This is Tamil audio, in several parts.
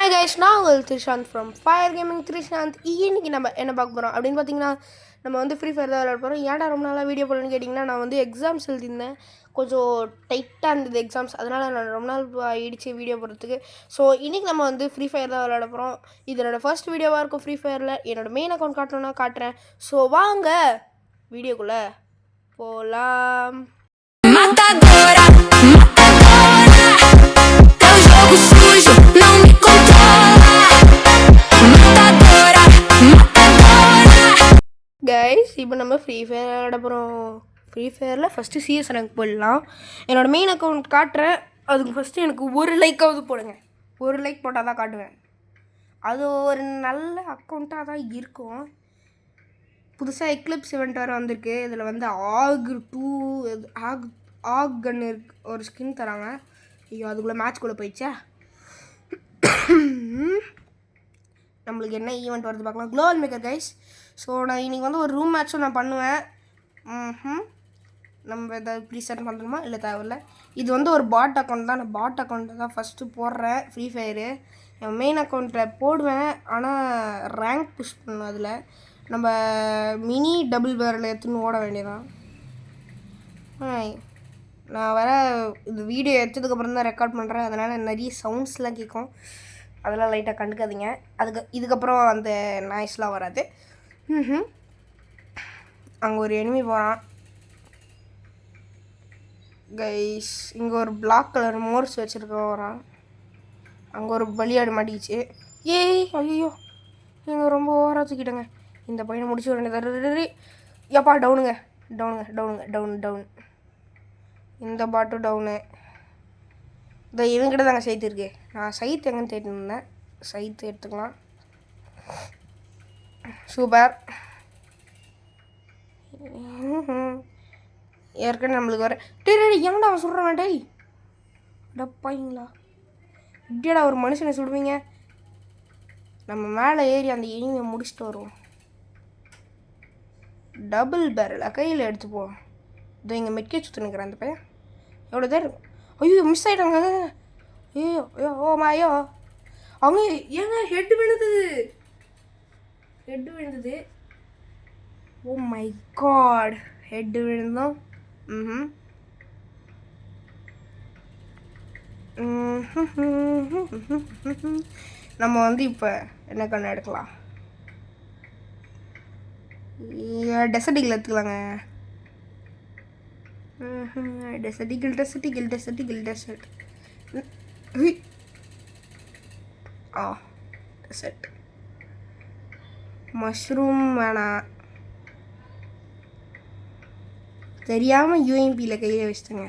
ஹாய் கைஸ், நான் உங்கள் த்ரிஷாந்த் ஃப்ரம் ஃபயர் கேமிங் த்ரிஷாந்த். இன்னைக்கு நம்ம என்ன பார்க்க போகிறோம் அப்படின்னு பார்த்தீங்கன்னா, நம்ம வந்து ஃப்ரீ ஃபயர் தான் விளையாட போகிறோம். ஏன்டா ரொம்ப நாளாக வீடியோ போடணும்னு கேட்டிங்கன்னா, நான் வந்து எக்ஸாம்ஸ் எழுதியிருந்தேன். கொஞ்சம் டைட்டாக இருந்தது எக்ஸாம்ஸ், அதனால் நான் ரொம்ப நாள் ஆகிடுச்சு வீடியோ போடுறதுக்கு. ஸோ இன்றைக்கி நம்ம வந்து ஃப்ரீ ஃபயர் தான் விளையாட போகிறோம். இது என்னோடய ஃபர்ஸ்ட் வீடியோவாக இருக்கும் ஃப்ரீ ஃபயரில். என்னோடய மெயின் அக்கௌண்ட் காட்டணும்னா காட்டுறேன். ஸோ வாங்க வீடியோக்குள்ளே போகலாம். கைஸ், இப்போ நம்ம ஃப்ரீ ஃபயர் விளையாட போகிறோம். ஃப்ரீ ஃபயரில் ஃபஸ்ட்டு சிஎஸ் ரேங்க் போடலாம். என்னோடய மெயின் அக்கௌண்ட் காட்டுறேன். அதுக்கு ஃபஸ்ட்டு எனக்கு ஒரு லைக்காவது போடுங்க. ஒரு லைக் போட்டால் தான் காட்டுவேன். அது ஒரு நல்ல அக்கௌண்ட்டாக தான் இருக்கும். புதுசாக எக்லிப்ஸ் இவெண்ட் வேறு வந்திருக்கு. இதில் வந்து ஆக் கன் இருக்கு, ஒரு ஸ்கின் தராங்க. ஐயோ, அதுக்குள்ளே மேட்ச்குள்ளே போயிடுச்சா. நம்மளுக்கு என்ன ஈவெண்ட் வருது பார்க்கலாம். Global maker guys. ஸோ நான் இன்றைக்கி வந்து ஒரு ரூம் மேட்ச்சும் நான் பண்ணுவேன். நம்ம எதாவது ப்ரீசெட் பண்ணணுமா? இல்லை தேவையில்லை. இது வந்து ஒரு பாட் அக்கௌண்ட் தான். நான் பாட் அக்கௌண்ட்டை தான் ஃபஸ்ட்டு போடுறேன் ஃப்ரீ ஃபயரு. என் மெயின் அக்கௌண்ட்டில் போடுவேன், ஆனால் ரேங்க் புஷ் பண்ணணும். அதில் நம்ம மினி டபுள் பேரில் எடுத்துன்னு ஓட வேண்டியதான். நான் வேறு இது வீடியோ எடுத்ததுக்கப்புறம் தான் ரெக்கார்ட் பண்ணுறேன், அதனால் நிறைய சவுண்ட்ஸ்லாம் கேட்கும். அதெல்லாம் லைட்டாக கண்டுக்காதீங்க. இதுக்கப்புறம் அந்த நாய்ஸ்லாம் வராது. அங்கே ஒரு எனிமி போகிறான் கைஸ். இங்கே ஒரு பிளாக் கலர் மோர்ஸ் வச்சுருக்க வரான். அங்கே ஒரு பலியாடு மாட்டிக்கிச்சு. ஏய் ஐயோ, நீங்கள் ரொம்ப ஓவராக தூக்கிட்டேங்க. இந்த பையனை முடிச்சு வேண்டியது. எப்பா டவுனுங்க. டவுன். இந்த பாட்டும் டவுனு. இந்த இவங்கிட்ட தாங்க சைத்து இருக்குது. நான் சைத்து எங்கன்னு தேடிட்டு இருந்தேன். சைத்து எடுத்துக்கலாம். சூப்பர். ஏற்கனவே நம்மளுக்கு வர எங்கடா அவன் சுடுறான்? டேய் டப்பாங்களா, இப்படியாடா ஒரு மனுஷனை சுடுவீங்க? நம்ம மேலே ஏறி அந்த எனிமையை முடிச்சுட்டு வருவோம். டபுள் பேரல் கையில் எடுத்துப்போம். இதோ இங்கே மெட்கே சுற்றி நிற்கிறேன். அந்த பையன் எவ்வளோ தேர். ஐயோ, மிஸ் ஆகிட்டாங்க. ஐயோ மாயோ, அவங்க ஏங்க ஹெட் விழுந்தது. ஓ மை காட், ஹெட் விழுந்தோம். நம்ம வந்து இப்போ என்ன கண்ணு எடுக்கலாம்? டெசர்டிகில் எடுத்துக்கலாங்க. டெசர்ட். டெசர்ட் மஷ்ரூம் வேணாம். தெரியாமல் யூஎம்பியில் கையில் வச்சுட்டேங்க.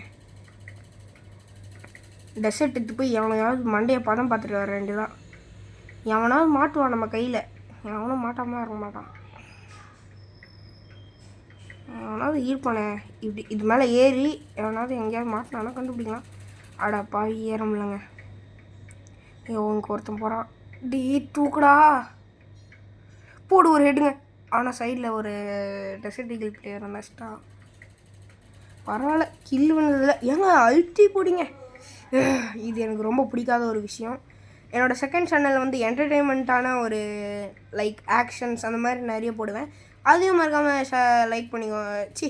டெசர்ட் எடுத்து போய் எவனையாவது மண்டையை பதம் பார்த்துட்டு வர வேண்டியதான். எவனாவது மாட்டுவான் நம்ம கையில். எவனும் மாட்டாமல் இருக்க மாட்டான். எவனாவது ஈர்ப்பானே இப்படி இது மேலே ஏறி எவனாவது எங்கேயாவது மாட்டினானா கண்டுபிடிக்கலாம். அடப்பா ஏற முடியலங்க. இவனுக்கு ஒருத்தன் போகிறான். டீ தூக்குடா, போடு ஒரு ஹெட்டுங்க. ஆனால் சைடில் ஒரு டெசர்டிகல் பிளேயர் நஷ்டம். பரவாயில்ல, கில் வந்ததில் ஏங்க அழுத்தி போடிங்க. இது எனக்கு ரொம்ப பிடிக்காத ஒரு விஷயம். என்னோடய செகண்ட் சேனலில் வந்து என்டர்டெயின்மெண்ட்டான ஒரு லைக் ஆக்ஷன்ஸ் அந்த மாதிரி நிறைய போடுவேன். அதையும் மறக்காமல் லைக் பண்ணிக்கோங்க.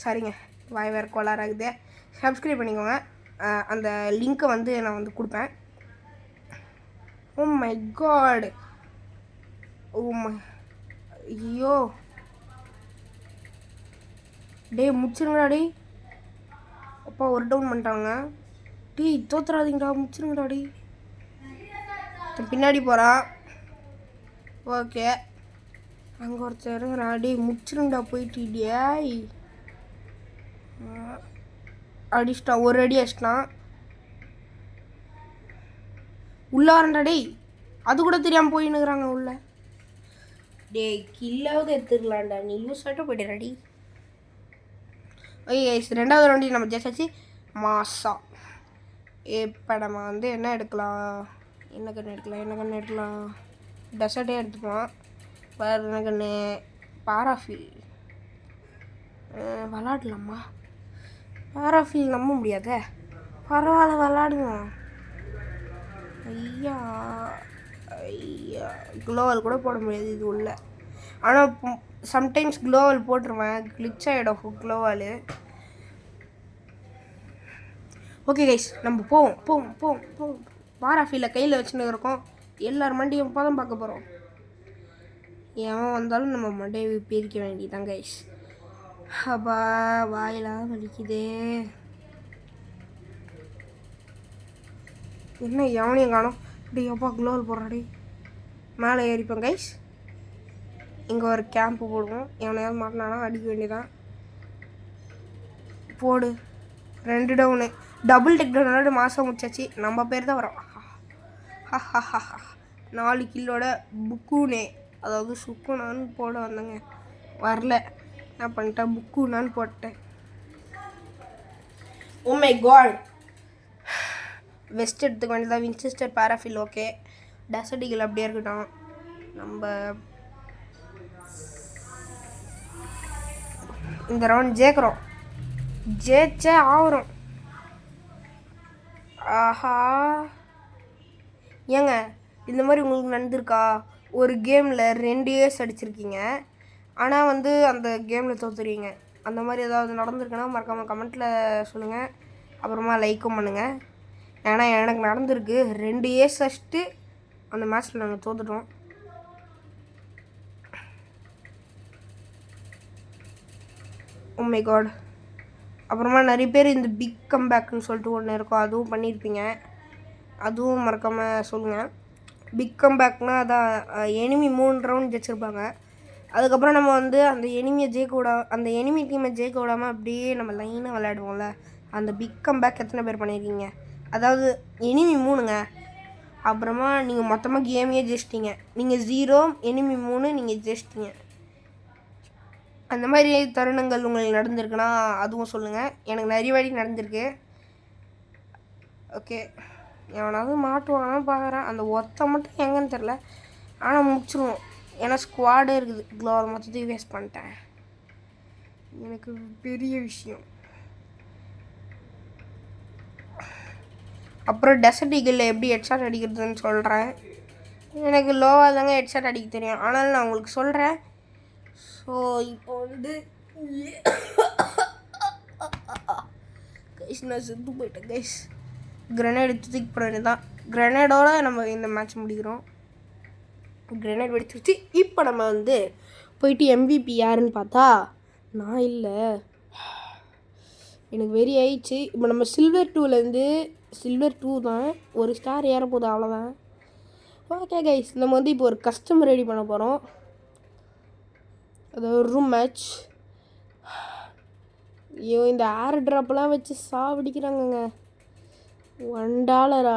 சாரிங்க, வாய் வேறு கோளாறாகுது. சப்ஸ்கிரைப் பண்ணிக்கோங்க. அந்த லிங்க்கை வந்து நான் வந்து கொடுப்பேன். ஓ மை காட், ஐயோ டே முடிச்சிருங்கடா. டே அப்பா ஒரு டவுன் பண்ணிட்டாங்க. டீ தோத்துறாதீங்கடா, முடிச்சிருங்கடா. டே பின்னாடி போகிறான். ஓகே, அங்கே ஒருத்தர் டே முடிச்சிருங்கடா போயிட்டு. டேய் அடிச்சிட்டான், ஒரு அடி அடிச்சிட்டான். உள்ளாரண்டா. டேய் அது கூட தெரியாமல் போயின்னுக்குறாங்க உள்ள. டேய் கில்லாவது எடுத்துக்கலாம்டா, நீ லூஸ் ஆகிட்ட போய்ட்டு. ஓகே கைஸ், ரெண்டாவது ரவுண்டி நம்ம ஜெயிச்சாச்சு. மாசா. இப்போ நம்ம வந்து என்ன எடுக்கலாம்? என்ன கன்று எடுக்கலாம்? டெசர்ட்டே எடுத்துப்போம். வேறு என்ன கன்று? பாராஃபில் விளாடலாமா? பாராஃபில் நம்ப முடியாத. பரவாயில்ல விளாடுங்க. ஐயா க்ளோவால் கூட போட முடியாது இது உள்ள. ஆனால் சம்டைம்ஸ் க்ளோவால் போட்டுருவேன், கிளிச் ஆகிடும் க்ளோவால். ஓகே கைஸ், நம்ம போவோம் போவோம் போவோம் போவோம். பாராஃபியில் கையில் வச்சுன்னு இருக்கோம். எல்லார் மண்டியும் பதம் பார்க்க போகிறோம். எவன் வந்தாலும் நம்ம மண்டையை பிரிக்க வேண்டியதான் கைஸ். அப்பா வாயெல்லாம் வலிக்குதே. என்ன எவனையும் காணும். அப்படி அப்பா க்ளோவல் போடுறாடி. மேலே ஏறிப்போம் கைஸ். இங்கே ஒரு கேம்ப்பு போடுவோம். எவனையாவது மாட்டினானா அடிக்க வேண்டியதான். போடு. 2 டவுனு. டபுள் டெக் டவுனோட மாதம் முடிச்சாச்சு. நம்ம பேர் தான் வரோம். 4 கில்லோட புக்குனே, அதாவது சுக்குனான்னு போட வந்தேங்க. வரல, என்ன பண்ணிட்டேன், புக்குனான்னு போட்டேன். ஓ மை காட். வெஸ்ட் எடுத்துக்க வேண்டியதான். வின்செஸ்டர் பாராஃபில் ஓகே. டெசர்ட் ஈகிள் அப்படியே இருக்கட்டும். நம்ம இந்த ரவுண்ட் ஜெயிக்கிறோம். ஜெயிச்சே ஆகிறோம். ஆஹா, ஏங்க இந்த மாதிரி உங்களுக்கு நடந்திருக்கா? ஒரு கேமில் 2 ஏஸ் அடிச்சிருக்கீங்க, ஆனால் அந்த கேமில் தோற்றுறீங்க. அந்த மாதிரி ஏதாவது நடந்திருக்குன்னா மறக்காமல் கமெண்ட்டில் சொல்லுங்கள். அப்புறமா லைக்கும் பண்ணுங்கள். ஏன்னா எனக்கு நடந்திருக்கு. 2 ஏஸ் அடிச்சுட்டு அந்த மேட்ச்சில் நாங்கள் தோற்றுட்டோம். ஓ மை காட். அப்புறமா நிறைய பேர் இந்த பிக் கம்பேக்னு சொல்லிட்டு ஒன்று இருக்கும், அதுவும் பண்ணியிருப்பீங்க. அதுவும் மறக்காமல் சொல்லுங்கள். பிக் கம்பேக்னால் அதான் எனிமி 3 ரவுண்ட் ஜெயிச்சிருப்பாங்க. அதுக்கப்புறம் நம்ம அந்த எனிமியை அந்த எனிமி டீமை ஜெயிக்க விடாமல் அப்படியே நம்ம லைனாக விளையாடுவோம்ல, அந்த பிக் கம்பேக் எத்தனை பேர் பண்ணியிருக்கீங்க? அதாவது எனிமி 3ங்க. அப்புறமா நீங்கள் மொத்தமாக கேமையே ஜெயிச்சிட்டிங்க. நீங்கள் 0, எனிமி 3, நீங்கள் ஜெயிச்சிட்டிங்க. அந்த மாதிரி தருணங்கள் உங்களுக்கு நடந்திருக்குன்னா அதுவும் சொல்லுங்கள். எனக்கு நிறைய வாட்டி நடந்திருக்கு. ஓகே, எவனாவது மாட்டுவானான்னு பார்க்குறேன். அந்த ஒத்த மட்டும் எங்கன்னு தெரில, ஆனால் முடிச்சிருவோம். ஏன்னா ஸ்குவாடே இருக்குது. க்ளோவல் மொத்தத்தையும் வேஸ்ட் பண்ணிட்டேன். எனக்கு பெரிய விஷயம். அப்புறம் டெசர்ட் ஈகிளில் எப்படி ஹெட்ஷாட் அடிக்கிறதுன்னு சொல்கிறேன். எனக்கு லோவாக தாங்க ஹெட்ஷாட் அடிக்க தெரியும், ஆனாலும் நான் உங்களுக்கு சொல்கிறேன். ஸோ இப்போ கைஸ் நான் செத்து போயிட்டேன் கைஸ். கிரனேட் எடுத்து தூக்கி போட வேண்டியதான். கிரனேடோட நம்ம இந்த மேட்ச் முடிக்கிறோம். கிரனேட் வெடிச்சிருச்சு. இப்போ நம்ம போயிட்டு MVP யாருன்னு பார்த்தா நான் இல்லை. எனக்கு வெறி ஆயிடுச்சு. இப்போ நம்ம சில்வர் 2லேருந்து சில்வர் 2 தான், ஒரு ஸ்டார் ஏற போகுது, அவ்வளோதான். ஓகே கைஸ், நம்ம இப்போ ஒரு கஸ்டம் ரெடி பண்ண போகிறோம். அது ஒரு ரூம் மேட்ச். ஐயோ, இந்த ஏர் ட்ராப்லாம் வச்சு சாவடிக்கிறாங்கங்க. $1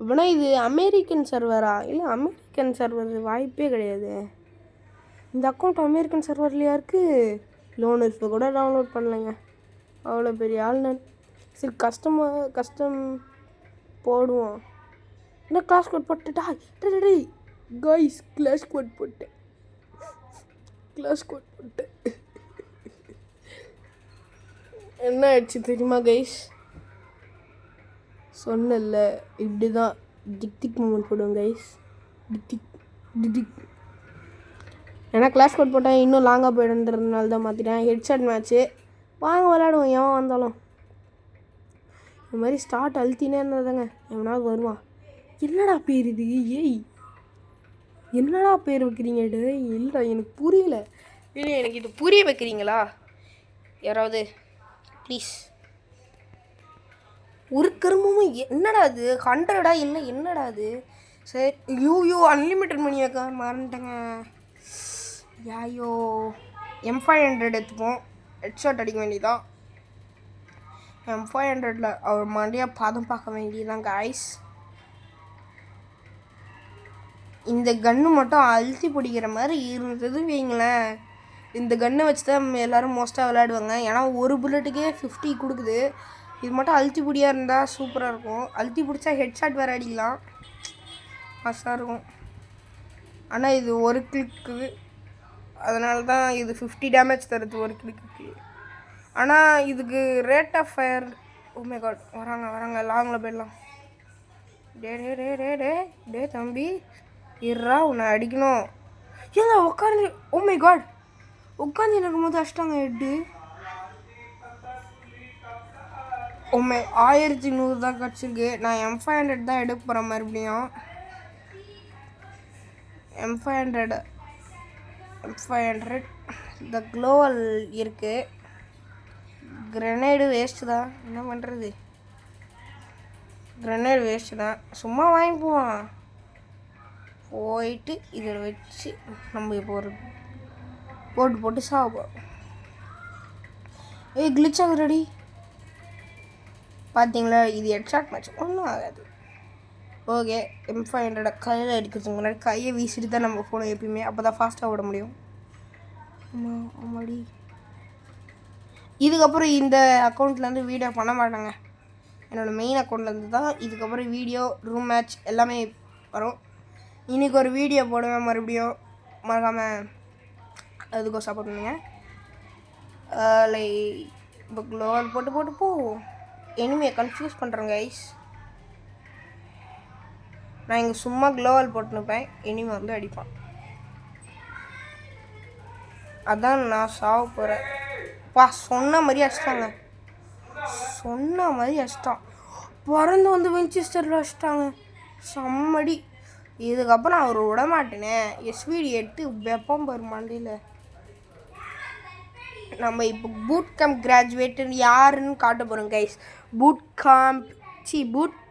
அப்படின்னா இது அமெரிக்கன் சர்வரா? இல்லை, அமெரிக்கன் சர்வர் வாய்ப்பே கிடையாது. இந்த அக்கௌண்ட் அமெரிக்கன் சர்வர்லையா இருக்குது? லோன் இப்போ கூட டவுன்லோட் பண்ணலைங்க. அவ்வளோ பெரிய ஆள் நான். சரி, கஸ்டம் போடுவோம். என்ன கிளாஸ் கோட் போட்டுட்டா? டே கைஸ், கிளாஸ் கோட் போட்டேன். என்ன ஆயிடுச்சு தெரியுமா கைஸ்? சொன்னல, இப்படி தான் டிக் மூமெண்ட் போடுவோம் கைஸ். டிக். ஏன்னா கிளாஸ் கோட் போட்டால் இன்னும் லாங்காக போயிடுன்றதுனால தான் மாற்றிட்டேன். ஹெட்ஷாட் மேட்ச்சு வாங்க விளையாடுவோம். எவன் வந்தாலும் இந்த மாதிரி ஸ்டார்ட் அழுத்தினே இருந்ததாங்க எவனாவது வருவான். என்னடா பேர் இது? ஏய், என்னடா பேர் வைக்கிறீங்க? இல்லை, எனக்கு புரியல. இல்லை, எனக்கு இது புரிய வைக்கிறீங்களா யாராவது ப்ளீஸ்? ஒரு கருமமும் என்னடா அது? 100 இல்லை, என்னடா அது? சரி, யூ அன்லிமிட்டட் மணி வைக்க மறந்துட்டேங்க. யாயோ, M500 எடுத்துப்போம். ஹெட்ஷாட் அடிக்க வேண்டியதான். M500ல் அவர் மண்டியாக பாதம் பார்க்க வேண்டியதான் காய்ஸ். இந்த கன்று மட்டும் அழுத்தி பிடிக்கிற மாதிரி இருந்தது வைங்களேன். இந்த கன்னை வச்சு தான் எல்லோரும் மோஸ்ட்டாக விளையாடுவாங்க. ஏன்னா ஒரு புல்லட்டுக்கே 50 கொடுக்குது. இது மட்டும் அழுத்தி பிடியாக இருந்தால் சூப்பராக இருக்கும். அழுத்தி பிடிச்சா ஹெட்ஷாட் வேறு அடிக்கலாம், மஸ்தாக இருக்கும். ஆனால் இது ஒரு கிளிக்கு, அதனால தான் இது 50 டேமேஜ் தருது ஒரு கிளிக்கு. ஆனால் இதுக்கு rate of fire, oh my god, வராங்க லாங்கில் போயிடலாம். டே தம்பி, இருறா உன்னை அடிக்கணும். ஏங்க உட்காந்து, ஓ மை காட், உட்காந்து இருக்கும்போது அடிச்சிட்டாங்க ஹெட்டு. உண்மை 1100 தான் கிடச்சிருக்கு. நான் M500 தான் எடுக்க போகிறேன் மறுபடியும். M500 இந்த க்ளோவல் இருக்குது. கிரனேடு வேஸ்ட்டு தான், என்ன பண்ணுறது, கிரனேடு வேஸ்ட்டு தான். சும்மா வாங்கிக்குவோம். போயிட்டு இதில் வச்சு நம்ம இப்போ ஒரு போட்டு சாப்பிடுவோம். கிளிச் ஆகுறடி பார்த்தீங்களா? இது ஹெட்ஷாட் மேட்ச், ஒன்றும் ஆகாது. ஓகே, M500 கையில் அடிக்கிறதுக்கு முன்னாடி கையை வீசிட்டு தான் நம்ம போகணும் எப்பயுமே. அப்போ தான் ஃபாஸ்ட்டாக ஓட முடியும். ஆமாடி. இதுக்கப்புறம் இந்த அக்கௌண்ட்லேருந்து வீடியோ பண்ண மாட்டாங்க. என்னோடய மெயின் அக்கௌண்ட்லேருந்து தான் இதுக்கப்புறம் வீடியோ, ரூம் மேட்ச் எல்லாமே வரும். இன்றைக்கி ஒரு வீடியோ போடுவேன் மறுபடியும். மறக்காமல் அதுக்கும் சப்போர்ட் பண்ணுங்க. லைக் இப்போ க்ளோவல் போட்டு போ. எனிமையை கன்ஃபியூஸ் பண்ணுறேன் கைஸ். நான் இங்கே சும்மா க்ளோவல் போட்டுனுப்பேன், எனிமே வந்து அடிப்பான். அதான் நான் சாவ போகிறேன். சொன்ன மாதிரி அடிச்சிட்டாங்க, சொன்ன மாதிரி அடிச்சிட்டான். பிறந்து வந்து வின்செஸ்டரில் அடிச்சிட்டாங்க, செம்மடி. இதுக்கப்புறம் அவர் விட மாட்டேனே. SVD 8 வெப்பம் பாரு மண்டியில். நம்ம இப்போ பூட் கேம்ப் கிராஜுவேட் யாருன்னு காட்ட போகிறோம் guys. Boot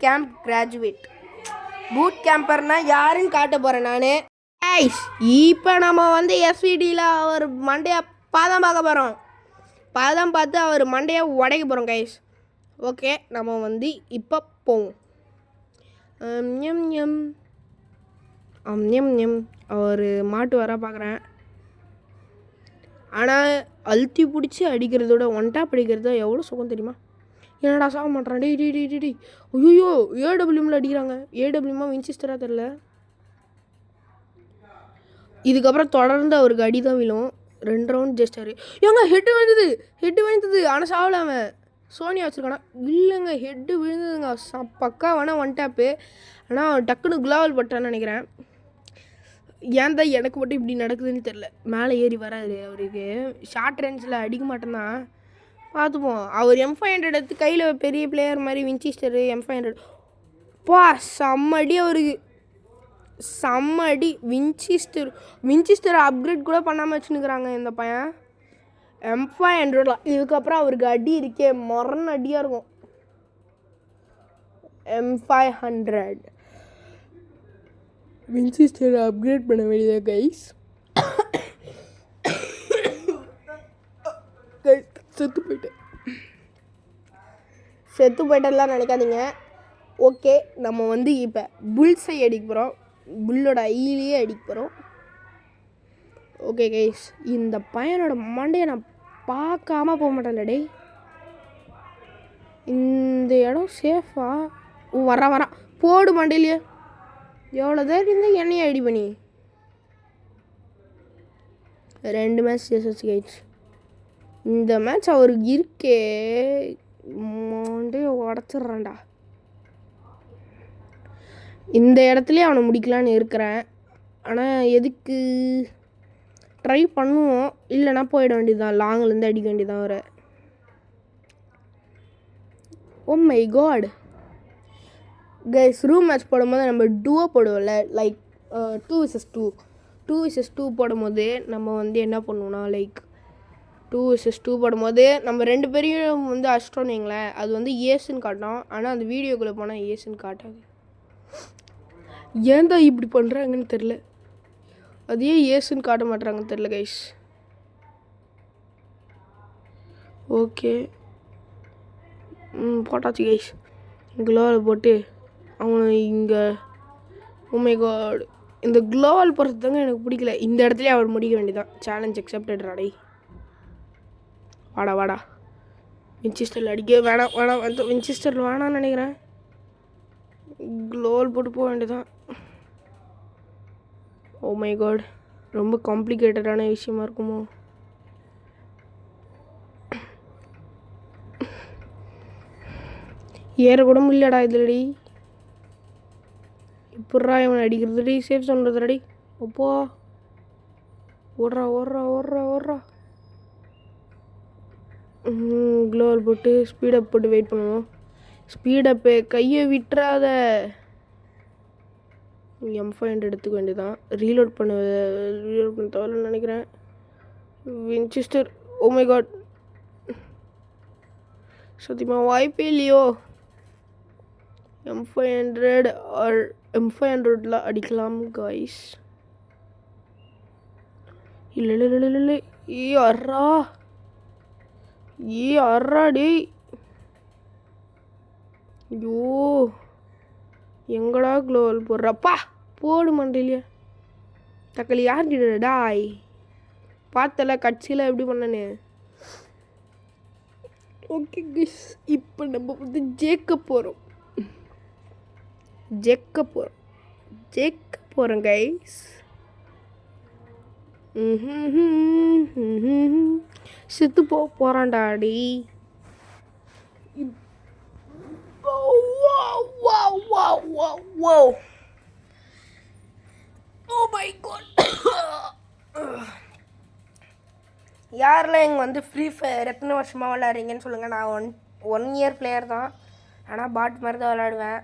camp graduate, boot கேம்பர்னால் யாருன்னு காட்ட போகிறேன் நான் கைஸ். இப்போ நம்ம வந்து SVDயில் அவர் மண்டையை பாதம் பார்க்க போகிறோம். பாதம் பார்த்து அவர் மண்டையை உடைக்க போகிறோம் கைஸ். ஓகே, நம்ம வந்து இப்போ போவோம். அவர் மாட்டு வர பார்க்குறேன். ஆனால் அழுத்தி பிடிச்சி அடிக்கிறதோட ஒன் டாப் அடிக்கிறதோ எவ்வளோ சுகம் தெரியுமா? என்னடா சாக மாட்டேறான். டேய் ஐயோ, AWMல அடிக்கிறாங்க. AWMா வின்செஸ்டராக தெரில. இதுக்கப்புறம் தொடர்ந்து அவருக்கு அடி தான் விழும். 2 ரவுண்ட் ஜெஸ்டாரு. ஏங்க ஹெட்டு விழுந்தது. ஆனால் சாவல அவன். சோனியா வச்சுருக்கானா? இல்லைங்க, ஹெட்டு விழுந்ததுங்க. பக்கா வேணால் ஒன் டாப்பு. ஆனால் டக்குன்னு க்ளோவல் பட்டான்னு நினைக்கிறேன். ஏன் தான் எனக்கு மட்டும் இப்படி நடக்குதுன்னு தெரில. மேலே ஏறி வராது அவருக்கு. ஷார்ட் ரேஞ்சில் அடிக்க மாட்டேன்னா பார்த்துப்போம். அவர் M500 எடுத்து கையில் பெரிய பிளேயர் மாதிரி வின்செஸ்டரு M500 செம்மடி அவருக்கு, செம்மடி. வின்செஸ்டர் அப்கிரேட் கூட பண்ணாமல் வச்சுன்னுக்குறாங்க இந்த பையன். M500 இதுக்கப்புறம் அவருக்கு அடி இருக்கே, மரண அடியாக இருக்கும். M500 வின்செஸ்டர் அப்கிரேட் பண்ண வேண்டியதா கைஸ். செத்து போயிட்டெல்லாம் நினைக்காதீங்க. ஓகே, நம்ம வந்து இப்போ புல்ஸை அடிக்க போகிறோம். புல்லோட ஐயிலேயே அடிக்க போகிறோம். ஓகே கைஸ், இந்த பையனோட மண்டையை நான் பார்க்காம போக மாட்டேன்ல டே. இந்த இடம் சேஃபா? வரான் போடு மண்டையிலேயே. எவ்வளோ தான் இருந்தால் என்னையே அடி பண்ணி 2 மேட்ச் ஜெயிச்சு கைஸ். இந்த மேட்ச் அவருக்கு இருக்கே, மண்டையை உடச்சிட்றான்டா. இந்த இடத்துலையே அவனை முடிக்கலான்னு இருக்கிறேன். ஆனால் எதுக்கு, ட்ரை பண்ணுவோம். இல்லைனா போயிட வேண்டியதுதான், லாங்கிலேருந்து அடிக்க வேண்டியதான் வர. Oh my god guys, room match போடும்போது நம்ம டூவோ போடுவோம்ல, லைக் 2 vs 2 போடும்போது நம்ம வந்து என்ன பண்ணுவோம்னா, லைக் 2 vs 2 போடும்போது நம்ம 2 பேரையும் வந்து அடிச்சிட்டோன்னு வைங்களேன், அது வந்து ஏசுன்னு காட்டும். ஆனால் அந்த வீடியோக்குள்ளே போனால் ஏசுன்னு காட்டாது. ஏன் தான் இப்படி பண்ணுறாங்கன்னு தெரில. அது ஏன் ஏசுன்னு காட்ட மாட்டுறாங்கன்னு தெரில கைஸ். ஓகே, போட்டாச்சு கைஸ். க்ளோவல் போட்டு அவனை இங்கே, ஓ மை காட், இந்த க்ளோவல் போடுறது தாங்க எனக்கு பிடிக்கல. இந்த இடத்துலையே அவர் முடிக்க வேண்டியதான். சேலஞ்ச் அக்செப்டட் ராடை. வாடா வின்செஸ்டரில் அடிக்க வேணாம் வந்து வின்செஸ்டரில் வேணான்னு நினைக்கிறேன். க்ளோவல் போட்டு போக வேண்டியதான். ஓ மை காட், ரொம்ப காம்ப்ளிகேட்டடான விஷயமா இருக்குமோ? ஏற கூட முடியலடா இதுலடி. எப்பட்றா இவனை அடிக்கிறது ரெடி சேஃப் சொல்கிறது ரெடி அப்போ ஓடுறா ஓடுறா ஓடுறா ஓடுறா க்ளோவல் போட்டு ஸ்பீடப் போட்டு வெயிட் பண்ணுவோம். ஸ்பீடப்பு கையை விட்டுறாத. M500 எடுத்துக்க வேண்டியதான். ரீலோட் பண்ண தேவையில்லைன்னு நினைக்கிறேன். வின்செஸ்டர் ஓ மை காட் சத்தியமாக வாய்ப்பே இல்லையோ. M500 ஆர் M500ல அடிக்கலாம் காய்ஸ். இல்லை இல்லை இல்லை இல்லை இல்லை அர்ரா டேய். ஐயோ எங்கடா க்ளோவல் போடுறப்பா போடு மண்டையிலையே தக்காளி யார்கிட்ட டாய் பார்த்தல கட்சியில் எப்படி பண்ணனே. ஓகே கைஸ் இப்போ நம்ம வந்து ஜெயிக்க போகிறோம் கைஸ். செத்து போகிறான்டாடி. யாரெல்லாம் இங்கே வந்து ஃப்ரீ ஃபயர் எத்தனை வருஷமாக விளையாடுறீங்கன்னு சொல்லுங்கள். நான் ஒன் இயர் பிளேயர் தான். ஆனால் பாட் மாதிரி தான் விளையாடுவேன்.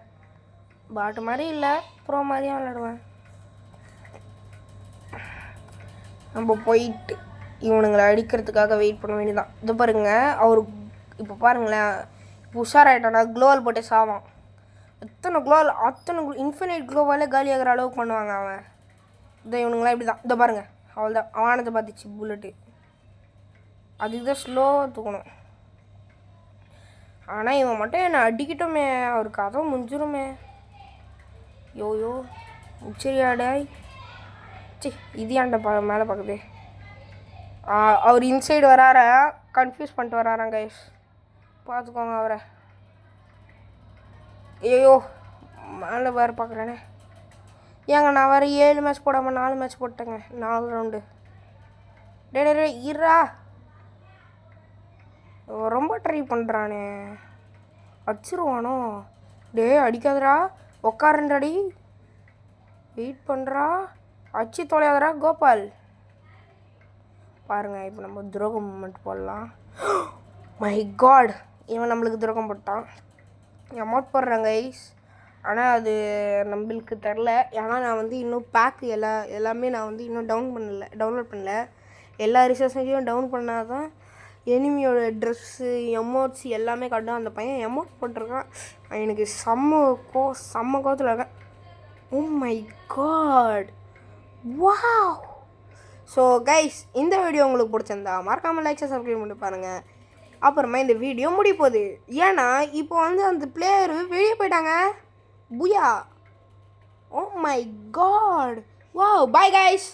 பாட்டு மாதிரி இல்லை ப்ரோ மாதிரியாக விளையாடுவேன். நம்ம போயிட்டு இவனுங்களை அடிக்கிறதுக்காக வெயிட் பண்ண வேண்டியதான். இது பாருங்க அவர் இப்போ பாருங்களேன் உஷாராயிட்டானா க்ளோவல் போட்டு சாவான். அத்தனை இன்ஃபினைட் க்ளோவாலே காலியாகிற அளவுக்கு பண்ணுவாங்க அவன். இதை இவனுங்களாம் இப்படி தான். இதை பாருங்கள் அவள்தான் அவனத்தை பார்த்துச்சு புல்லட்டு. அதுக்கு தான் ஸ்லோவாக தூக்கணும். ஆனால் இவன் மட்டும் என்னை அடிக்கிட்டோமே அவருக்கு அதுவும் முடிஞ்சிருமே. யோயோ முச்சரியாடாய் சி இது ஏன்டா மேலே பார்க்குது. அவர் இன்சைடு வராரா கன்ஃபியூஸ் பண்ணிட்டு வராராங்க கைஸ் பார்த்துக்கோங்க அவரை. ஐயோ மேலே வேறு பார்க்குறேனே. ஏங்க நான் வேறு 7 மேட்ச் போடாமல் 4 மேட்ச் போட்டேங்க. 4 ரவுண்டு. டே இரா ரொம்ப ட்ரை பண்ணுறானே அடிச்சிருவானோ. டே அடிக்காதரா உக்காரண்டாடி வெயிட் பண்ணுறா அச்சு தொலையாதரா கோபால். பாருங்கள் இப்போ நம்ம துரோகம் மூமெண்ட் போடலாம். மை காட் இவன் நம்மளுக்கு துரோகம் போட்டான். அமௌண்ட் போடுறாங்க கைஸ். ஆனால் அது நம்மளுக்கு தெரில. ஏன்னா நான் வந்து இன்னும் பேக்கு எல்லாமே நான் வந்து இன்னும் டவுன்லோட் பண்ணல. எல்லா ரிசோர்ஸையும் டவுன் பண்ணால் தான் எனிமியோட ட்ரெஸ்ஸு எமௌண்ட்ஸ் எல்லாமே காட்டும். அந்த பையன் எமௌண்ட் போட்டிருக்கான். எனக்கு செம்ம கோவத்தில் இருக்கேன். Oh my God wow. So guys இந்த வீடியோ உங்களுக்கு பிடிச்சிருந்தா மறக்காமல் லைக் சப்ஸ்கிரைப் பண்ணி பாருங்கள். அப்புறமா இந்த வீடியோ முடிய போகுது. ஏன்னா இப்போ வந்து அந்த பிளேயரு வெளியே போயிட்டாங்க. புயா oh my God wow. Bye guys.